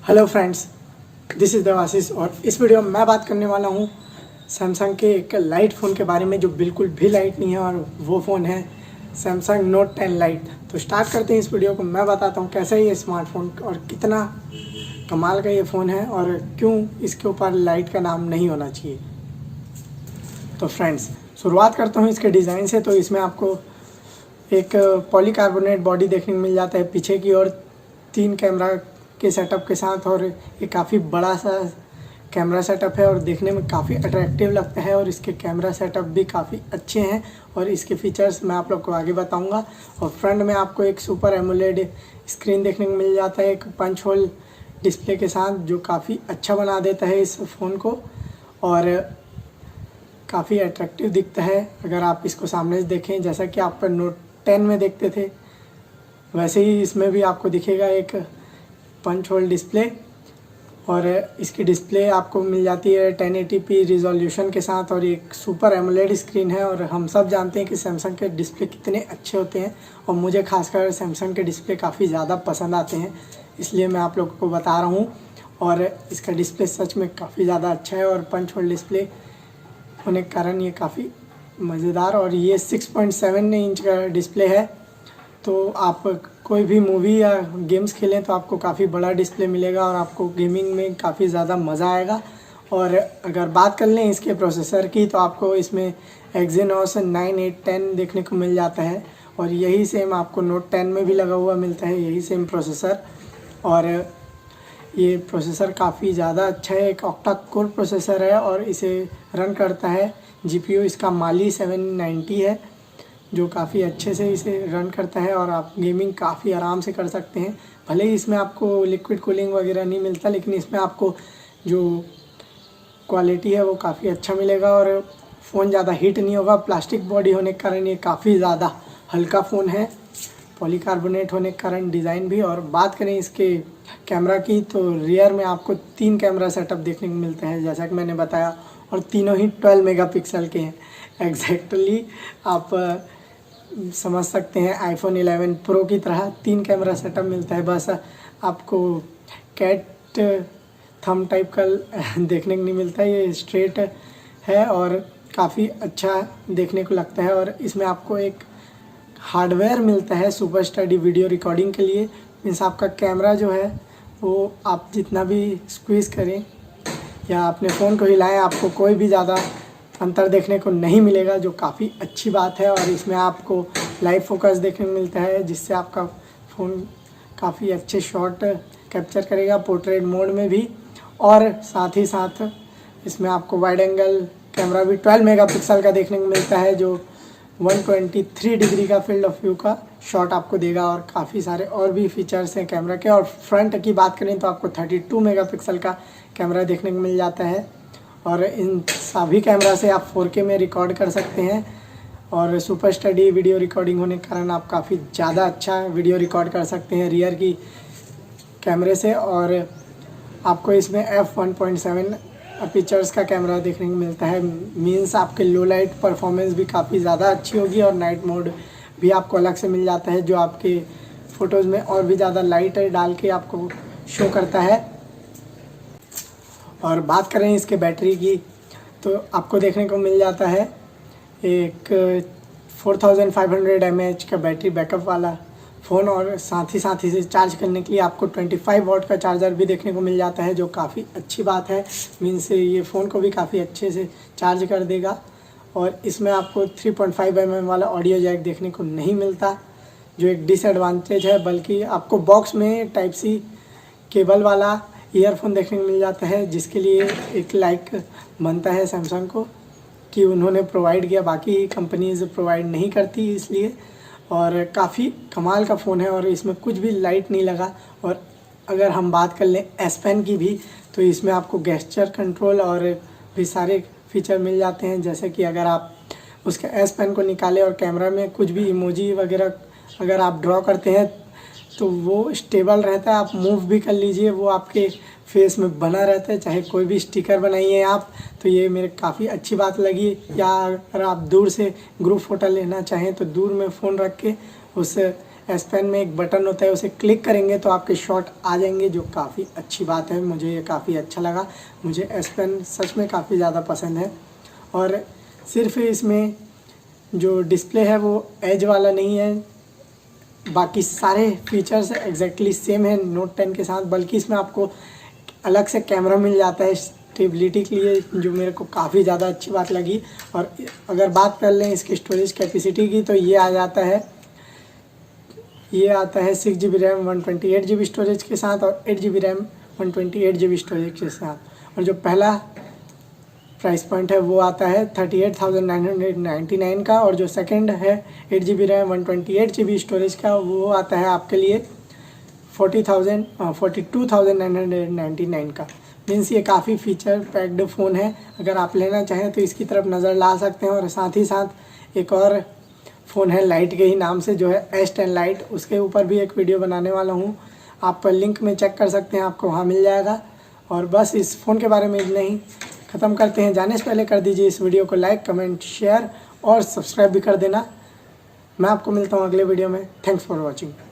Hello friends, this is Devashish और इस video में मैं बात करने वाला हूँ सैमसंग के एक लाइट फ़ोन के बारे में जो बिल्कुल भी लाइट नहीं है और वो फ़ोन है सैमसंग नोट 10 लाइट। तो स्टार्ट करते हैं इस वीडियो को। मैं बताता हूँ कैसा है ये स्मार्टफोन और कितना कमाल का ये फ़ोन है और क्यों इसके ऊपर लाइट का नाम नहीं होना चाहिए। तो फ्रेंड्स, शुरुआत करता हूँ इसके डिज़ाइन से। तो इसमें आपको एक पॉलीकार्बोनेट बॉडी देखने को मिल जाता है पीछे की ओर 3 कैमरा के सेटअप के साथ, और ये काफ़ी बड़ा सा कैमरा सेटअप है और देखने में काफ़ी अट्रैक्टिव लगता है और इसके कैमरा सेटअप भी काफ़ी अच्छे हैं और इसके फीचर्स मैं आप लोग को आगे बताऊंगा। और फ्रंट में आपको एक सुपर एमोलेड स्क्रीन देखने को मिल जाता है एक पंच होल डिस्प्ले के साथ, जो काफ़ी अच्छा बना देता है इस फ़ोन को और काफ़ी अट्रैक्टिव दिखता है। अगर आप इसको सामने से देखें, जैसा कि आप नोट 10 में देखते थे वैसे ही इसमें भी आपको दिखेगा एक पंच होल डिस्प्ले, और इसकी डिस्प्ले आपको मिल जाती है 1080p रिजोल्यूशन के साथ और एक सुपर एमोलेड स्क्रीन है। और हम सब जानते हैं कि सैमसंग के डिस्प्ले कितने अच्छे होते हैं और मुझे खासकर सैमसंग के डिस्प्ले काफ़ी ज़्यादा पसंद आते हैं, इसलिए मैं आप लोगों को बता रहा हूँ। और इसका डिस्प्ले सच में काफ़ी ज़्यादा अच्छा है और पंच होल डिस्प्ले होने के कारण ये काफ़ी मज़ेदार, और ये 6.7 इंच का डिस्प्ले है। तो आप कोई भी मूवी या गेम्स खेलें तो आपको काफ़ी बड़ा डिस्प्ले मिलेगा और आपको गेमिंग में काफ़ी ज़्यादा मज़ा आएगा। और अगर बात कर लें इसके प्रोसेसर की, तो आपको इसमें एक्जीनोस 9810 देखने को मिल जाता है और यही सेम आपको नोट 10 में भी लगा हुआ मिलता है, यही सेम प्रोसेसर। और ये प्रोसेसर काफ़ी ज़्यादा अच्छा है, एक ऑक्टा कोर प्रोसेसर है और इसे रन करता है जीपीयू इसका माली 790 है, जो काफ़ी अच्छे से इसे रन करता है और आप गेमिंग काफ़ी आराम से कर सकते हैं। भले ही इसमें आपको लिक्विड कूलिंग वगैरह नहीं मिलता, लेकिन इसमें आपको जो क्वालिटी है वो काफ़ी अच्छा मिलेगा और फ़ोन ज़्यादा हीट नहीं होगा। प्लास्टिक बॉडी होने के कारण ये काफ़ी ज़्यादा हल्का फ़ोन है, पॉलीकार्बोनेट होने के कारण डिज़ाइन भी। और बात करें इसके कैमरा की, तो रियर में आपको 3 कैमरा सेटअप देखने को मिलते हैं जैसा कि मैंने बताया, और तीनों ही 12 मेगापिक्सल के हैं। एग्जैक्टली आप समझ सकते हैं आईफोन 11 प्रो की तरह 3 कैमरा सेटअप मिलता है। बस आपको कैट थंब टाइप का देखने को नहीं मिलता, ये स्ट्रेट है और काफ़ी अच्छा देखने को लगता है। और इसमें आपको एक हार्डवेयर मिलता है सुपर स्टडी वीडियो रिकॉर्डिंग के लिए। मीन्स आपका कैमरा जो है वो आप जितना भी स्क्वीज़ करें या अपने फ़ोन को हिलाएं, आपको कोई भी ज़्यादा अंतर देखने को नहीं मिलेगा, जो काफ़ी अच्छी बात है। और इसमें आपको लाइव फोकस देखने को मिलता है, जिससे आपका फ़ोन काफ़ी अच्छे शॉट कैप्चर करेगा पोर्ट्रेट मोड में भी। और साथ ही साथ इसमें आपको वाइड एंगल कैमरा भी 12 मेगापिक्सल का देखने को मिलता है, जो 123 डिग्री का फील्ड ऑफ व्यू का शॉट आपको देगा। और काफ़ी सारे और भी फीचर्स हैं कैमरा के। और फ्रंट की बात करें तो आपको 32 मेगापिक्सल का कैमरा देखने को मिल जाता है और इन सभी कैमरा से आप 4K में रिकॉर्ड कर सकते हैं। और सुपर स्टडी वीडियो रिकॉर्डिंग होने के कारण आप काफ़ी ज़्यादा अच्छा वीडियो रिकॉर्ड कर सकते हैं रियर की कैमरे से। और आपको इसमें f1.7 पिक्चर्स का कैमरा देखने को मिलता है। मीन्स आपके लो लाइट परफॉर्मेंस भी काफ़ी ज़्यादा अच्छी होगी और नाइट मोड भी आपको अलग से मिल जाता है, जो आपके फ़ोटोज़ में और भी ज़्यादा लाइट डाल के आपको शो करता है। और बात करें इसके बैटरी की, तो आपको देखने को मिल जाता है एक 4500 mAh का बैटरी बैकअप वाला फ़ोन, और साथ ही इसे चार्ज करने के लिए आपको 25 वाट का चार्जर भी देखने को मिल जाता है, जो काफ़ी अच्छी बात है। मीन्स ये फ़ोन को भी काफ़ी अच्छे से चार्ज कर देगा। और इसमें आपको 3.5 mm वाला ऑडियो जैक देखने को नहीं मिलता, जो एक डिसएडवांटेज है। बल्कि आपको बॉक्स में टाइप सी केबल वाला ईयरफोन देखने को मिल जाता है, जिसके लिए एक लाइक बनता है सैमसंग को कि उन्होंने प्रोवाइड किया, बाकी कंपनीज प्रोवाइड नहीं करती इसलिए। और काफ़ी कमाल का फ़ोन है और इसमें कुछ भी लाइट नहीं लगा। और अगर हम बात कर लें एस पेन की भी, तो इसमें आपको गेस्चर कंट्रोल और भी सारे फीचर मिल जाते हैं, जैसे कि अगर आप उसके एस पेन को निकालें और कैमरा में कुछ भी इमोजी वगैरह अगर आप ड्रॉ करते हैं तो वो स्टेबल रहता है। आप मूव भी कर लीजिए, वो आपके फेस में बना रहता है। चाहे कोई भी स्टिकर बनाइए आप, तो ये मेरे काफ़ी अच्छी बात लगी। या अगर आप दूर से ग्रुप फ़ोटो लेना चाहें तो दूर में फ़ोन रख के उस एस पेन में एक बटन होता है, उसे क्लिक करेंगे तो आपके शॉट आ जाएंगे, जो काफ़ी अच्छी बात है। मुझे ये काफ़ी अच्छा लगा। मुझे एस पेन सच में काफ़ी ज़्यादा पसंद है। और सिर्फ इसमें जो डिस्प्ले है वो एज वाला नहीं है, बाकी सारे फीचर्स एग्जैक्टली सेम है नोट 10 के साथ, बल्कि इसमें आपको अलग से कैमरा मिल जाता है स्टेबिलिटी के लिए, जो मेरे को काफ़ी ज़्यादा अच्छी बात लगी। और अगर बात कर लें इसकी स्टोरेज कैपेसिटी की, तो ये आता है 6 GB रैम 128 GB स्टोरेज के साथ और 8 GB रैम 128 GB स्टोरेज के साथ। और जो पहला प्राइस पॉइंट है वो आता है 38,999 का, और जो सेकंड है 8 GB रैम 128 GB स्टोरेज का, वो आता है आपके लिए 42,999 का। मीन्स ये काफ़ी फीचर पैक्ड फ़ोन है। अगर आप लेना चाहें तो इसकी तरफ नज़र ला सकते हैं। और साथ ही साथ एक और फ़ोन है लाइट के ही नाम से, जो है S10 लाइट, उसके ऊपर भी एक वीडियो बनाने वाला हूँ। आप लिंक में चेक कर सकते हैं, आपको वहाँ मिल जाएगा। और बस इस फ़ोन के बारे में इतना ही, ख़त्म करते हैं। जाने से पहले कर दीजिए इस वीडियो को लाइक, कमेंट, शेयर और सब्सक्राइब भी कर देना। मैं आपको मिलता हूँ अगले वीडियो में। Thanks for watching.